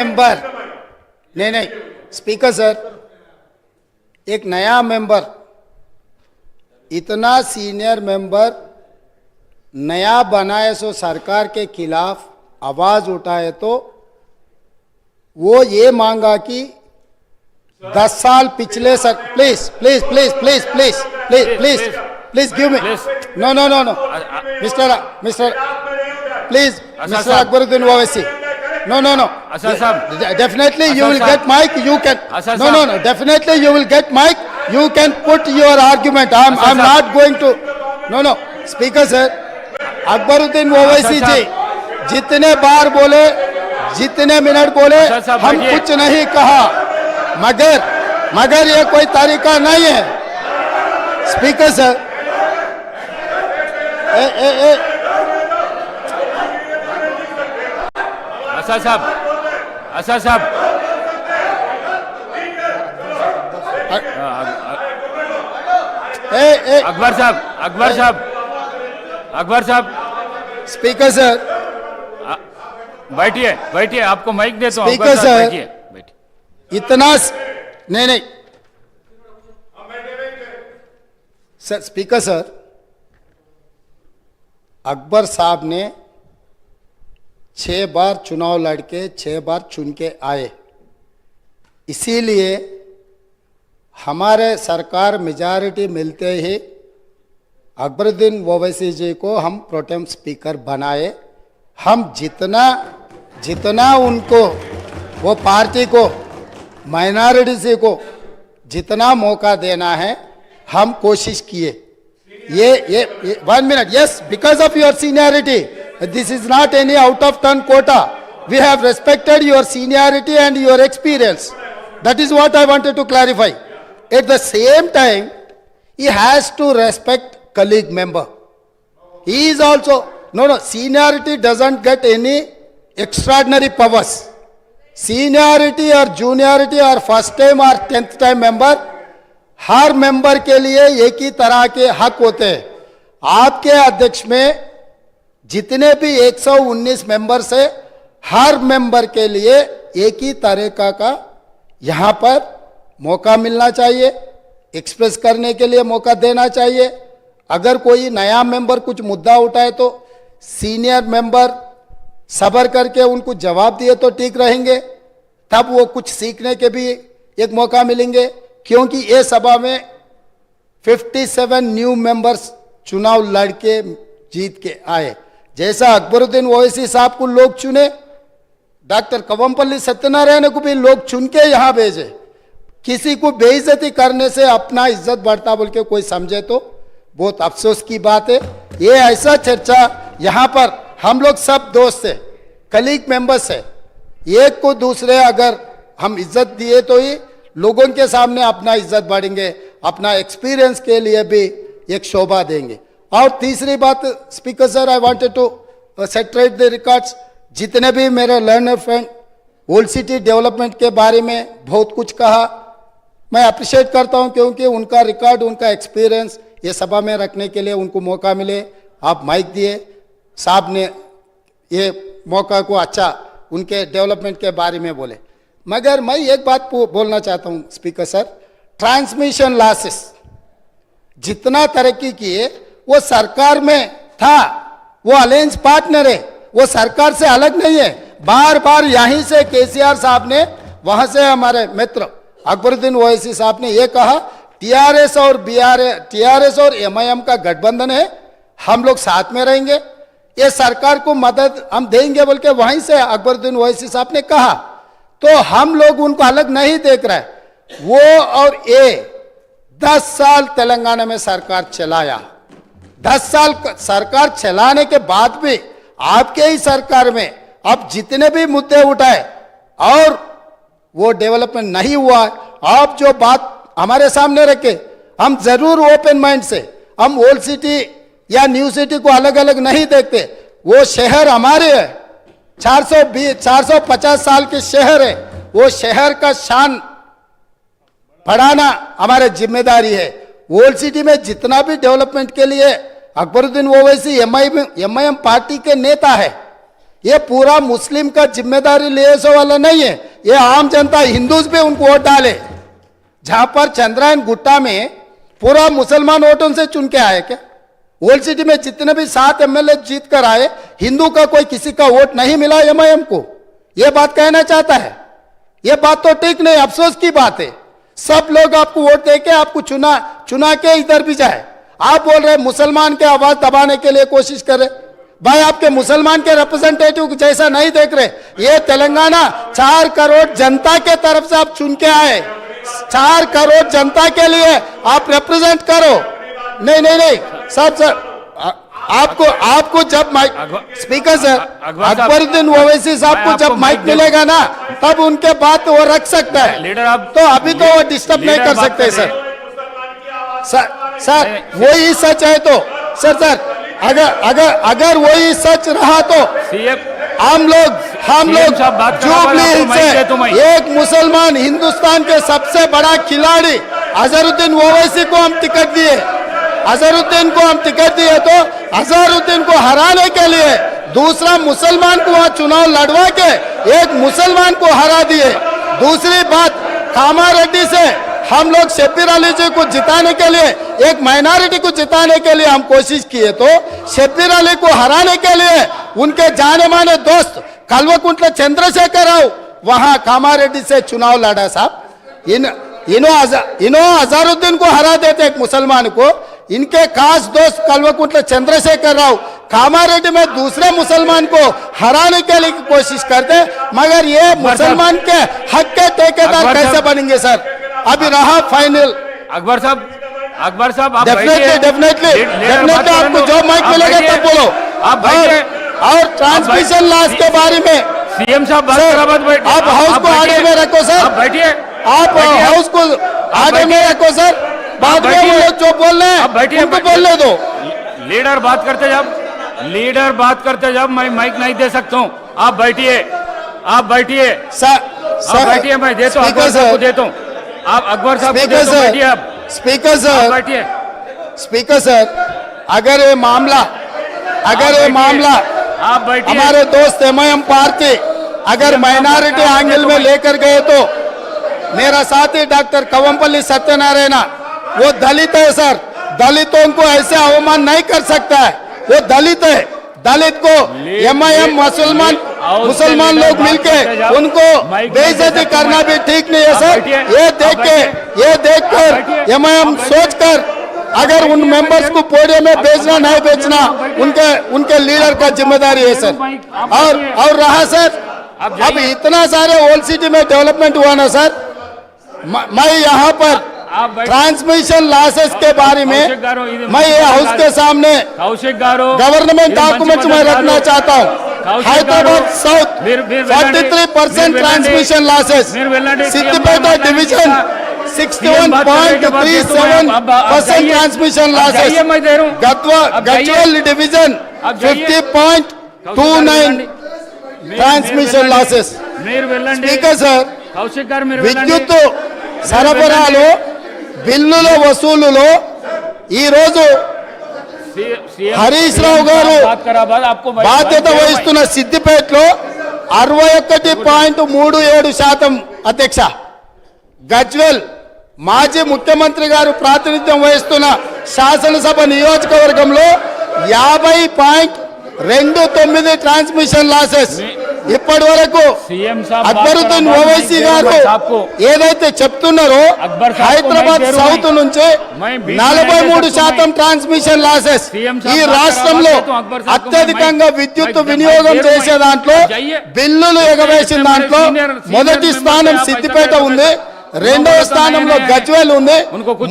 Member नहीं speaker sir, एक नया मेंबर, इतना सीनियर मेंबर नया बनाए सो सरकार के खिलाफ आवाज उठाए तो वो ये मांगा कि 10 साल पिछले sir please please please please please please please please give me no no no no mister please mister Akbaruddin Owaisi no no no definitely you will get mic, you can no definitely you will get mic, you can put your argument. I'm not going to no speaker sir, Akbaruddin Owaisi ji जितने बार बोले, जितने minute बोले, हम कुछ नहीं कहा, मगर ये कोई तरीका नहीं है स्पीकर सर। असद साहब अकबर साहब स्पीकर सर बैठिए आपको माइक देता हूं। स्पीकर सर बैठिए। इतना नहीं सर, स्पीकर सर, अकबर साहब ने 6 बार चुनाव लड़के 6 बार चुन के आए, इसीलिए हमारे सरकार मेजॉरिटी मिलते ही अकबरुद्दीन ओवैसी जी को हम प्रोटेम स्पीकर बनाए। हम जितना उनको वो पार्टी को माइनॉरिटी को जितना मौका देना है हम कोशिश किए। ये 1 minute, yes, because of your seniority, this is not any out of turn quota. We have respected your seniority and your experience. That is what I wanted to clarify. At the same time, he has to respect colleague member. He is also no seniority doesn't get any extraordinary powers. Seniority or juniority or first time or 10th time member, her member के लिए एक ही तरह के हक होते हैं। आपके अध्यक्ष में जितने भी 119 मेंबर्स है, हर मेंबर के लिए एक ही तरीका का यहाँ पर मौका मिलना चाहिए, एक्सप्रेस करने के लिए मौका देना चाहिए। अगर कोई नया मेंबर कुछ मुद्दा उठाए तो सीनियर मेंबर सब्र करके उनको जवाब दिए तो ठीक रहेंगे, तब वो कुछ सीखने के भी एक मौका मिलेंगे। क्योंकि ये सभा में 57 न्यू मेंबर्स चुनाव लड़के जीत के आए। जैसा अकबरुद्दीन ओवैसी साहब को लोग चुने, डॉक्टर कवंपल्ली सत्यनारायण को भी लोग चुन के यहाँ भेजे। किसी को बेइज्जती करने से अपना इज्जत बढ़ता बोल के कोई समझे तो बहुत अफसोस की बात है। ये ऐसा चर्चा यहाँ पर हम लोग सब दोस्त है, कलीग मेंबर्स है, एक को दूसरे अगर हम इज्जत दिए तो ही लोगों के सामने अपना इज्जत बढ़ेंगे, अपना एक्सपीरियंस के लिए भी एक शोभा देंगे। और तीसरी बात speaker sir, I wanted to set right the records. जितने भी मेरे learned friend old city development के बारे में बहुत कुछ कहा, मैं अप्रिशिएट करता हूं, क्योंकि उनका रिकॉर्ड, उनका एक्सपीरियंस ये सभा में रखने के लिए उनको मौका मिले। आप माइक दिए, साहब ने ये मौका को अच्छा उनके डेवलपमेंट के बारे में बोले। मगर मैं एक बात बोलना चाहता हूं स्पीकर सर, ट्रांसमिशन लॉसेस जितना तरक्की किए वो सरकार में था, वो अलायंस पार्टनर है, वो सरकार से अलग नहीं है। बार बार यहीं से केसीआर साहब ने, वहां से हमारे मित्र अकबरुद्दीन ओवैसी साहब ने ये कहा, टीआरएस और एमआईएम का गठबंधन है, हम लोग साथ में रहेंगे, ये सरकार को मदद हम देंगे बोल के वहीं से अकबरुद्दीन ओवैसी साहब ने कहा। तो हम लोग उनको अलग नहीं देख रहे। वो और ये 10 साल तेलंगाना में सरकार चलाया, 10 साल सरकार चलाने के बाद भी आपके ही सरकार में अब जितने भी मुद्दे उठाए और वो डेवलपमेंट नहीं हुआ, आप जो बात हमारे सामने रखे, हम जरूर ओपन माइंड से, हम ओल्ड सिटी या न्यू सिटी को अलग अलग नहीं देखते। वो शहर हमारे है, 450 साल के शहर है, वो शहर का शान बढ़ाना हमारी जिम्मेदारी है। ओल्ड सिटी में जितना भी डेवलपमेंट के लिए अकबरुद्दीन ओवैसी एमआईएम पार्टी के नेता है, ये पूरा मुस्लिम का जिम्मेदारी लिए से वाला नहीं है, ये आम जनता हिंदूज भी उनको वोट डाले। जहां पर चंद्रायन गुट्टा में पूरा मुसलमान वोटों से चुन के आए क्या? ओल्ड सिटी में जितने भी 7 एमएलए जीत कर आए, हिंदू का कोई किसी का वोट नहीं मिला एमआईएम को। यह बात कहना चाहता है, यह बात तो ठीक नहीं, अफसोस की बात है। सब लोग आपको वोट देके आपको चुना के इधर भी जाए। आप बोल रहे मुसलमान के आवाज दबाने के लिए कोशिश कर रहे। भाई आपके मुसलमान के रिप्रेजेंटेटिव जैसा नहीं देख रहे। ये तेलंगाना 4 करोड़ जनता के तरफ से आप चुन के आए, 4 करोड़ जनता के लिए आप रिप्रेजेंट करो। नहीं नहीं नहीं साहब सर, आपको जब mike speaker sir Akbaruddin Owaisi साहब को जब माइक मिलेगा ना, तब उनके बात वो रख सकता है। लीडर आप तो अभी तो वो डिस्टर्ब नहीं कर सकते सर वही सच है तो सर अगर वही सच रहा तो हम लोग जुबली हिल्स से एक मुसलमान हिंदुस्तान के सबसे बड़ा खिलाड़ी अजहरुद्दीन ओवैसी को हम टिकट दिए। अजहरुद्दीन को हम टिकट दिए तो अजहरुद्दीन को हराने के लिए दूसरा मुसलमान को वहां चुनाव लड़वा के एक मुसलमान को हरा दिए। दूसरी बात, कामारेड्डी से हम लोग शब्बीर अली जी को जिताने के लिए, एक माइनॉरिटी को जिताने के लिए हम कोशिश किए तो शब्बीर अली को हराने के लिए उनके जाने माने दोस्त कल्वकुंट्ला चंद्रशेखर राव वहां कामारेड्डी से चुनाव लड़ा साहब। इन्हों अजहरुद्दीन को हरा देते एक मुसलमान को, इनके खास दोस्त कल्वकुंट्ला चंद्रशेखर राव कामारेड्डी में दूसरे मुसलमान को हराने के लिए कोशिश करते, मगर ये मुसलमान के हक के ठेकेदार कैसे बनेंगे सर? अभी रहा फाइनल। अकबर साहब आप डेफिनेटली आपको जो माइक मिलेगा तब बोलो। आप और ट्रांसमिशन लॉस के बारे में सीएम साहब बात आप हाउस को आगे में रखो सर, आप बैठिए, आप हाउस को आगे में रखो सर। बाद में वो लोग जो बोल रहे हैं उनको बोलने दो। लीडर बात करते जब मैं माइक नहीं दे सकता हूँ। आप बैठिए सर बैठिए, मैं देता हूँ अकबर साहब को देता हूँ। आप अकबर साहब को देता हूँ, बैठिए आप। बैठिए स्पीकर सर, अगर ये मामला आप बैठिए। हमारे दोस्त एमआईएम पार्टी अगर माइनॉरिटी एंगल में लेकर गए तो मेरा साथी डॉक्टर कवंपल्ली सत्यनारायण वो दलित है सर, दलितों को ऐसे अवमान नहीं कर सकता है, वो दलित है। दलित को एमआईएम मुसलमान लोग मिलके उनको बेइज्जती करना भी ठीक नहीं है सर। ये देखकर एमआईएम सोचकर अगर उन मेंबर्स को पोडियम में भेजना नहीं भेजना उनके लीडर का जिम्मेदारी है सर। और रहा सर, अब इतना सारे ओल्ड सिटी में डेवलपमेंट हुआ ना सर, मैं यहाँ पर ट्रांसमिशन लॉसेस के बारे में मैं ये हाउस के सामने गवर्नमेंट डॉक्यूमेंट में रखना चाहता हूँ। Hyderabad south 43% transmission losses, Siddipet division 61.37% transmission losses, Gadwal division 50.29 transmission losses. Speaker sir, విద్యుత్ సరఫరాలో బిల్లుల వసూలులో ఈ రోజు హరీష్ రావు గారు బాధ్యత వహిస్తున్న సిద్దిపేటలో 61.37% అధ్యక్ష, గజ్వెల్ మాజీ ముఖ్యమంత్రి గారు ప్రాతినిధ్యం వహిస్తున్న శాసనసభ నియోజకవర్గంలో 50.29 ట్రాన్స్మిషన్ లాసెస్ ఇప్పటి వరకు అక్బరుద్దీన్ ఓవైసీ గారు ఏదైతే చెప్తున్నారో హైదరాబాద్ సౌత్ నుంచి 43% ట్రాన్స్మిషన్ లాసెస్, ఈ రాష్ట్రంలో అత్యధికంగా విద్యుత్ వినియోగం చేసే దాంట్లో బిల్లులు ఎగవేసిన దాంట్లో మొదటి స్థానం సిద్దిపేట ఉంది, రెండవ స్థానంలో గజ్వేల్ ఉంది,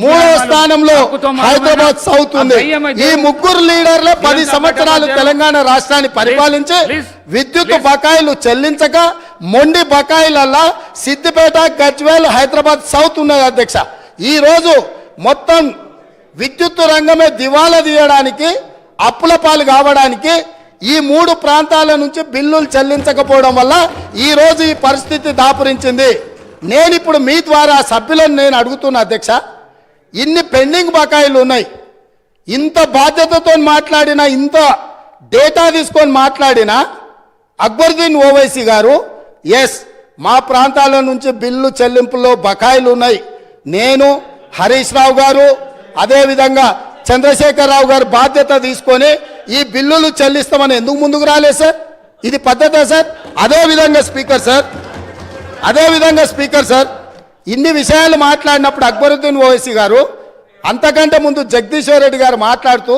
మూడవ స్థానంలో హైదరాబాద్ సౌత్ ఉంది. ఈ ముగ్గురు లీడర్లే 10 సంవత్సరాలు తెలంగాణ రాష్ట్రాన్ని పరిపాలించి విద్యుత్ బకాయిలు చెల్లించక మొండి బకాయిలల్లా సిద్దిపేట, గజ్వేల్, హైదరాబాద్ సౌత్ ఉన్నది అధ్యక్ష. ఈ రోజు మొత్తం విద్యుత్ రంగమే దివాలా తీయడానికి, అప్పుల పాలు కావడానికి ఈ 3 ప్రాంతాల నుంచి బిల్లులు చెల్లించకపోవడం వల్ల ఈ రోజు ఈ పరిస్థితి దాపురించింది. నేను ఇప్పుడు మీ ద్వారా సభ్యులను నేను అడుగుతున్నా అధ్యక్ష, ఇన్ని పెండింగ్ బకాయిలు ఉన్నాయి, ఇంత బాధ్యతతో మాట్లాడినా, ఇంత డేటా తీసుకొని మాట్లాడినా అక్బరుద్దీన్ ఓవైసీ గారు ఎస్ మా ప్రాంతాల నుంచి బిల్లు చెల్లింపుల్లో బకాయిలు ఉన్నాయి, నేను హరీష్ రావు గారు అదేవిధంగా చంద్రశేఖరరావు గారు బాధ్యత తీసుకొని ఈ బిల్లులు చెల్లిస్తామని ఎందుకు ముందుకు రాలేదు సార్? ఇది పద్ధతే సార్? అదేవిధంగా స్పీకర్ సార్ ఇన్ని విషయాలు మాట్లాడినప్పుడు అక్బరుద్దీన్ ఓవైసీ గారు అంతకంటే ముందు జగదీశ్వర్ రెడ్డి గారు మాట్లాడుతూ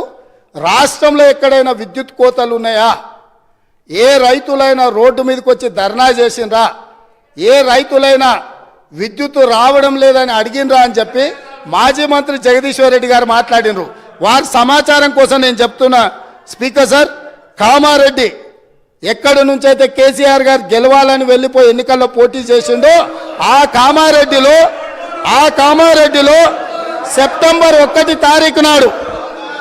రాష్ట్రంలో ఎక్కడైనా విద్యుత్ కోతలు ఉన్నాయా, ఏ రైతులైనా రోడ్డు మీదకి వచ్చి ధర్నా చేసిండ్రా, ఏ రైతులైనా విద్యుత్ రావడం లేదని అడిగినరా అని చెప్పి మాజీ మంత్రి జగదీశ్వర్ రెడ్డి గారు మాట్లాడినరు. వారి సమాచారం కోసం నేను చెప్తున్నా స్పీకర్ సార్, కామారెడ్డి ఎక్కడి నుంచి అయితే కేసీఆర్ గారు గెలవాలని వెళ్ళిపోయి ఎన్నికల్లో పోటీ చేసిండో ఆ కామారెడ్డిలో సెప్టెంబర్ 1 తారీఖు నాడు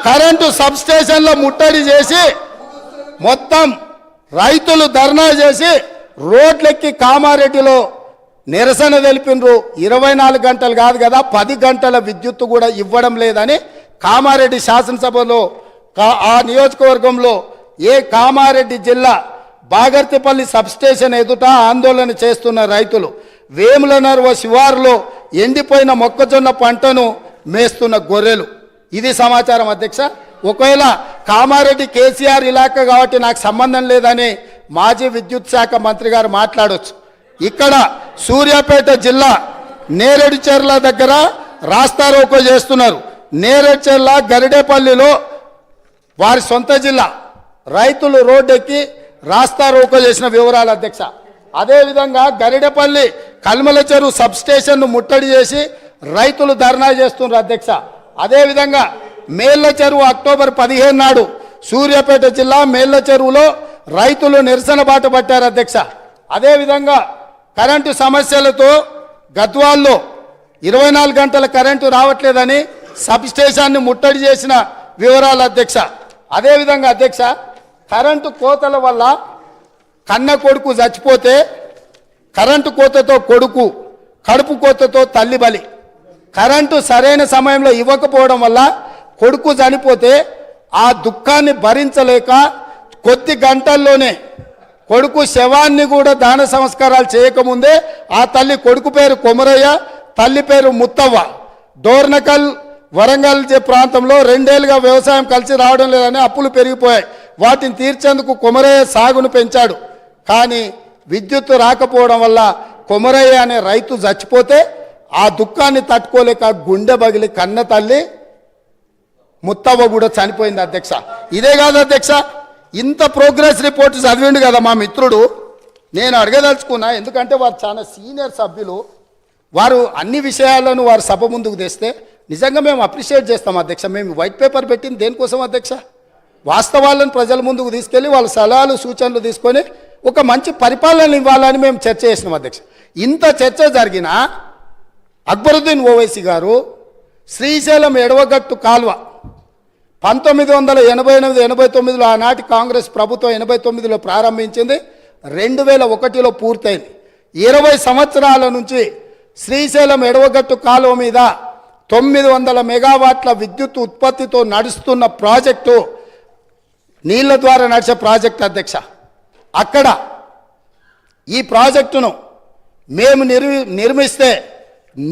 కరెంటు సబ్ స్టేషన్లో ముట్టడి చేసి మొత్తం రైతులు ధర్నా చేసి రోడ్లెక్కి కామారెడ్డిలో నిరసన తెలిపినరు. 24 గంటలు కాదు కదా 10 గంటల విద్యుత్తు కూడా ఇవ్వడం లేదని కామారెడ్డి శాసనసభలో ఆ నియోజకవర్గంలో కామారెడ్డి జిల్లా బాగర్తిపల్లి సబ్స్టేషన్ ఎదుట ఆందోళన చేస్తున్న రైతులు, వేములనర్వ శివారులో ఎండిపోయిన మొక్కజొన్న పంటను మేస్తున్న గొర్రెలు. ఇది సమాచారం అధ్యక్ష. ఒకవేళ కామారెడ్డి కేసీఆర్ ఇలాకా కాబట్టి నాకు సంబంధం లేదని మాజీ విద్యుత్ శాఖ మంత్రి గారు మాట్లాడవచ్చు. ఇక్కడ సూర్యాపేట జిల్లా నేరేడుచెర్ల దగ్గర రాస్తారోకో చేస్తున్నారు. నేరేడుచెర్ల గరిడేపల్లిలో వారి సొంత జిల్లా రైతులు రోడ్డెక్కి రాస్తారోకో చేసిన వివరాలు అధ్యక్ష. అదేవిధంగా గరిడేపల్లి కల్మల చెరువు సబ్ స్టేషన్ను ముట్టడి చేసి రైతులు ధర్నా చేస్తున్నారు అధ్యక్ష. అదేవిధంగా మేళ్ల చెరువు అక్టోబర్ 15 నాడు సూర్యాపేట జిల్లా మేళ్ల చెరువులో రైతులు నిరసన బాట పట్టారు అధ్యక్ష. అదేవిధంగా కరెంటు సమస్యలతో గద్వాల్లో 24 గంటల కరెంటు రావట్లేదని సబ్ స్టేషన్ని ముట్టడి చేసిన వివరాలు అధ్యక్ష. అదేవిధంగా అధ్యక్ష, కరెంటు కోతల వల్ల కన్న కొడుకు చచ్చిపోతే కరెంటు కోతతో కొడుకు, కడుపు కోతతో తల్లి బలి. కరెంటు సరైన సమయంలో ఇవ్వకపోవడం వల్ల కొడుకు చనిపోతే ఆ దుఃఖాన్ని భరించలేక కొద్ది గంటల్లోనే కొడుకు శవాన్ని కూడా దాన సంస్కారాలు చేయకముందే ఆ తల్లి, కొడుకు పేరు కొమరయ్య, తల్లి పేరు ముత్తవ్వ, డోర్నకల్ వరంగల్ ప్రాంతంలో 2 ఏళ్లుగా వ్యవసాయం కలిసి రావడం లేదని అప్పులు పెరిగిపోయాయి. వాటిని తీర్చేందుకు కొమరయ్య సాగును పెంచాడు. కానీ విద్యుత్ రాకపోవడం వల్ల కొమరయ్య అనే రైతు చచ్చిపోతే ఆ దుఃఖాన్ని తట్టుకోలేక గుండె బగిలి కన్న తల్లి ముత్తవ్వ కూడా చనిపోయింది అధ్యక్ష. ఇదే కాదు అధ్యక్ష, ఇంత ప్రోగ్రెస్ రిపోర్ట్ చదివిండు కదా మా మిత్రుడు. నేను అడగదలుచుకున్నా, ఎందుకంటే వారు చాలా సీనియర్ సభ్యులు, వారు అన్ని విషయాలను వారు సభ ముందుకు తెస్తే నిజంగా మేము అప్రిషియేట్ చేస్తాం అధ్యక్ష. మేము వైట్ పేపర్ పెట్టింది దేనికోసం అధ్యక్ష? వాస్తవాలను ప్రజల ముందుకు తీసుకెళ్ళి వాళ్ళ సలహాలు సూచనలు తీసుకొని ఒక మంచి పరిపాలన ఇవ్వాలని మేము చర్చ చేసినాం అధ్యక్ష. ఇంత చర్చ జరిగినా అక్బరుద్దీన్ ఓవైసీ గారు శ్రీశైలం ఎడవగట్టు కాల్వ 1988-89లో ఆనాటి కాంగ్రెస్ ప్రభుత్వం 89లో ప్రారంభించింది, 2001లో పూర్తయింది. 20 సంవత్సరాల నుంచి శ్రీశైలం ఎడవగట్టు కాలువ మీద 900 మెగావాట్ల విద్యుత్ ఉత్పత్తితో నడుస్తున్న ప్రాజెక్టు నీళ్ల ద్వారా నడిచే ప్రాజెక్టు అధ్యక్ష. అక్కడ ఈ ప్రాజెక్టును మేము నిర్మిస్తే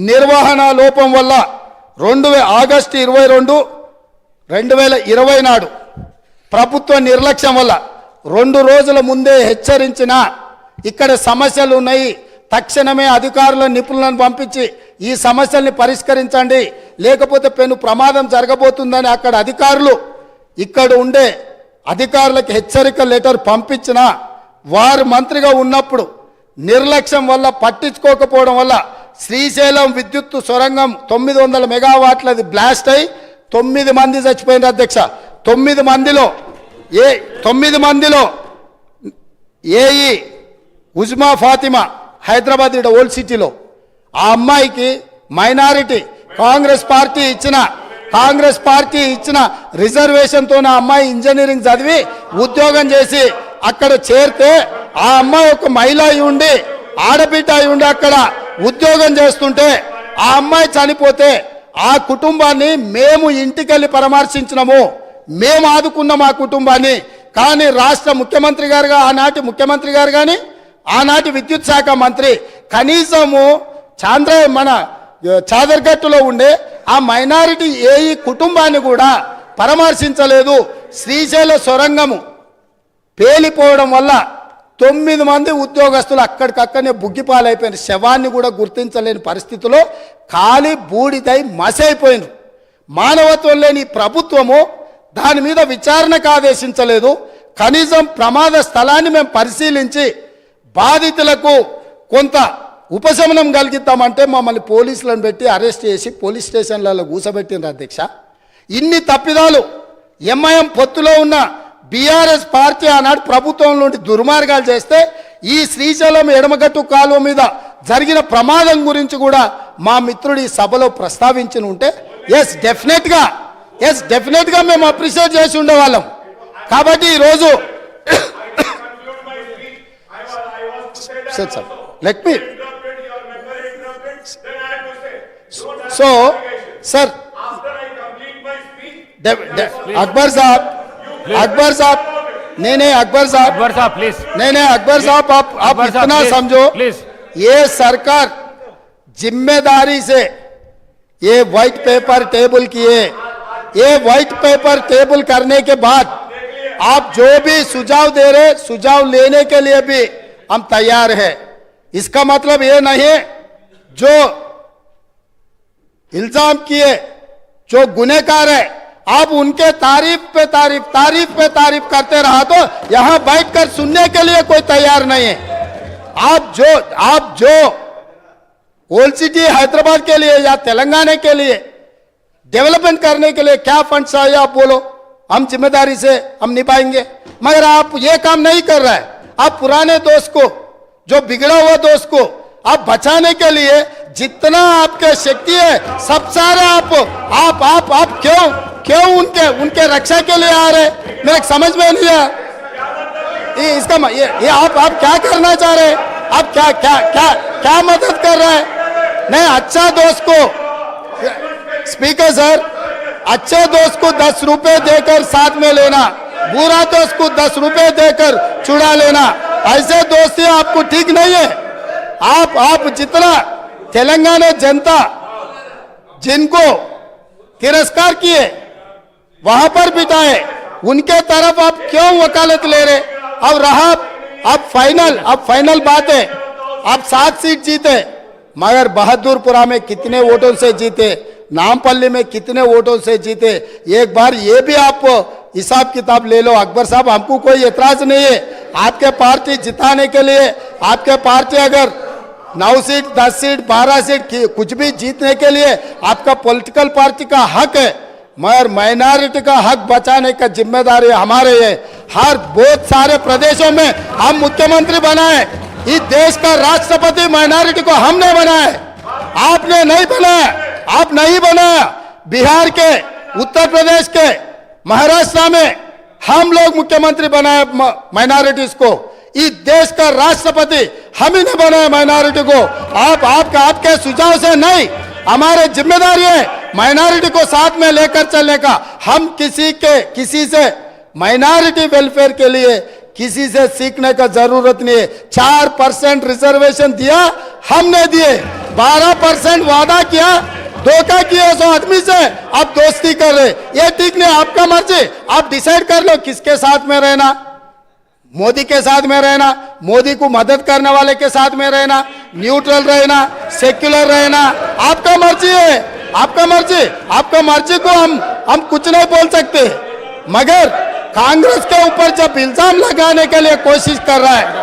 నిర్వహణ లోపం వల్ల ఆగస్టు 22, 2020 నాడు ప్రభుత్వ నిర్లక్ష్యం వల్ల 2 రోజుల ముందే హెచ్చరించిన ఇక్కడ సమస్యలు ఉన్నాయి, తక్షణమే అధికారుల నిపుణులను పంపించి ఈ సమస్యల్ని పరిష్కరించండి, లేకపోతే పెను ప్రమాదం జరగబోతుందని అక్కడ అధికారులు ఇక్కడ ఉండే అధికారులకు హెచ్చరిక లెటర్ పంపించిన వారు మంత్రిగా ఉన్నప్పుడు నిర్లక్ష్యం వల్ల, పట్టించుకోకపోవడం వల్ల శ్రీశైలం విద్యుత్ సొరంగం 900 మెగావాట్లది బ్లాస్ట్ అయి 9 మంది చచ్చిపోయినారు అధ్యక్ష. 9 మందిలో ఏఈ ఉజ్మా ఫాతిమా హైదరాబాద్ ఓల్డ్ సిటీలో ఆ అమ్మాయికి మైనారిటీ కాంగ్రెస్ పార్టీ ఇచ్చిన రిజర్వేషన్తో ఆ అమ్మాయి ఇంజనీరింగ్ చదివి ఉద్యోగం చేసి అక్కడ చేరితే ఆ అమ్మాయి ఒక మహిళ అయి ఉండి, ఆడబిడ్డ అయి ఉండి అక్కడ ఉద్యోగం చేస్తుంటే ఆ అమ్మాయి చనిపోతే ఆ కుటుంబాన్ని మేము ఇంటికెళ్ళి పరామర్శించినాము, మేము ఆదుకున్నాం. ఆ కుటుంబాన్ని కానీ రాష్ట్ర ముఖ్యమంత్రి గారుగా ఆనాటి ముఖ్యమంత్రి గారు కానీ ఆనాటి విద్యుత్ శాఖ మంత్రి కనీసము మన చాదర్గట్టులో ఉండే ఆ మైనారిటీ ఏఈ కుటుంబాన్ని కూడా పరామర్శించలేదు. శ్రీశైల సొరంగము పేలిపోవడం వల్ల 9 మంది ఉద్యోగస్తులు అక్కడికక్కడనే బుగ్గిపాలైపోయిన శవాన్ని కూడా గుర్తించలేని పరిస్థితిలో ఖాళీ బూడిదై మసైపోయినారు. మానవత్వం లేని ప్రభుత్వము దాని మీద విచారణకు ఆదేశించలేదు. కనీసం ప్రమాద స్థలాన్ని మేము పరిశీలించి బాధితులకు కొంత ఉపశమనం కలిగిద్దామంటే మమ్మల్ని పోలీసులను పెట్టి అరెస్ట్ చేసి పోలీస్ స్టేషన్లలో కూసబెట్టినారు అధ్యక్ష. ఇన్ని తప్పిదాలు ఎంఐఎం పొత్తులో ఉన్న బీఆర్ఎస్ పార్టీ ఆనాడు ప్రభుత్వం నుండి దుర్మార్గాలు చేస్తే ఈ శ్రీశైలం ఎడమగట్టు కాలువ మీద జరిగిన ప్రమాదం గురించి కూడా మా మిత్రుడు ఈ సభలో ప్రస్తావించి ఉంటే ఎస్ డెఫినెట్గా మేము అప్రిషియేట్ చేసి ఉండేవాళ్ళం. కాబట్టి ఈరోజు let me so sir Akbar साहब नहीं अकबर साहब प्लीज नहीं अकबर साहब आप इतना समझो प्लीज ये सरकार जिम्मेदारी से ये व्हाइट पेपर टेबल किए. ये व्हाइट पेपर टेबल करने के बाद आप जो भी सुझाव दे रहे सुझाव लेने के लिए भी हम तैयार हैं. इसका मतलब ये नहीं जो इल्जाम किए जो गुनहगार है आप उनके तारीफ पे तारीफ करते रहा तो यहां बैठकर सुनने के लिए कोई तैयार नहीं है. आप जो ओल्ड सिटी हैदराबाद के लिए या तेलंगाना के लिए डेवलपमेंट करने के लिए क्या फंड चाहिए आप बोलो, हम जिम्मेदारी से हम निभाएंगे. मगर आप ये काम नहीं कर रहे हैं. आप पुराने दोस्त को जो बिगड़ा हुआ दोस्त को आप बचाने के लिए जितना आपके शक्ति है सब सारे आप क्यों उनके रक्षा के लिए आ रहे मेरे समझ में नहीं है. इसका ये आप क्या करना चाह रहे हैं? आप क्या मदद कर रहे हैं? नहीं अच्छा दोस्त को स्पीकर सर अच्छे दोस्त को 10 रुपए देकर साथ में लेना, बुरा दोस्त को 10 रुपए देकर चुरा लेना, ऐसे दोस्ती आपको ठीक नहीं है. आप जितना तेलंगाना जनता जिनको तिरस्कार किए वहां पर बिठाए उनके तरफ आप क्यों वकालत ले रहे? अब रहा अब फाइनल बात है. आप 7 सीट जीते मगर बहादुरपुरा में कितने वोटों से जीते, नामपल्ली में कितने वोटों से जीते, एक बार ये भी आप हिसाब किताब ले लो. अकबर साहब हमको कोई एतराज नहीं है. आपके पार्टी जिताने के लिए आपके पार्टी अगर 9 सीट 10 सीट 12 सीट कुछ भी जीतने के लिए आपका पॉलिटिकल पार्टी का हक है. मगर माइनॉरिटी का हक बचाने का जिम्मेदारी हमारे है. हर बहुत सारे प्रदेशों में हम मुख्यमंत्री बनाए. इस देश का राष्ट्रपति माइनॉरिटी को हमने बनाया, आपने नहीं बनाया. आप नहीं बनाया. बिहार के, उत्तर प्रदेश के, महाराष्ट्र में हम लोग मुख्यमंत्री बनाए माइनॉरिटीज को. इस देश का राष्ट्रपति हम ही ने बनाया माइनॉरिटी को. आपके सुझाव से नहीं, हमारे जिम्मेदारी है माइनॉरिटी को साथ में लेकर चलने का. हम किसी से माइनॉरिटी वेलफेयर के लिए किसी से सीखने का जरूरत नहीं है. 4% रिजर्वेशन दिया हमने दिए, 12% वादा किया, धोखा किया 100 आदमी से, आप दोस्ती कर रहे. ये ठीक नहीं. आपका मर्जी, आप डिसाइड कर लो किसके साथ में रहना. मोदी के साथ में रहना, मोदी को मदद करने वाले के साथ में रहना, न्यूट्रल रहना, सेक्युलर रहना, आपका मर्जी है. आपका मर्जी को हम कुछ नहीं बोल सकते. मगर कांग्रेस के ऊपर जब इल्जाम लगाने के लिए कोशिश कर रहा है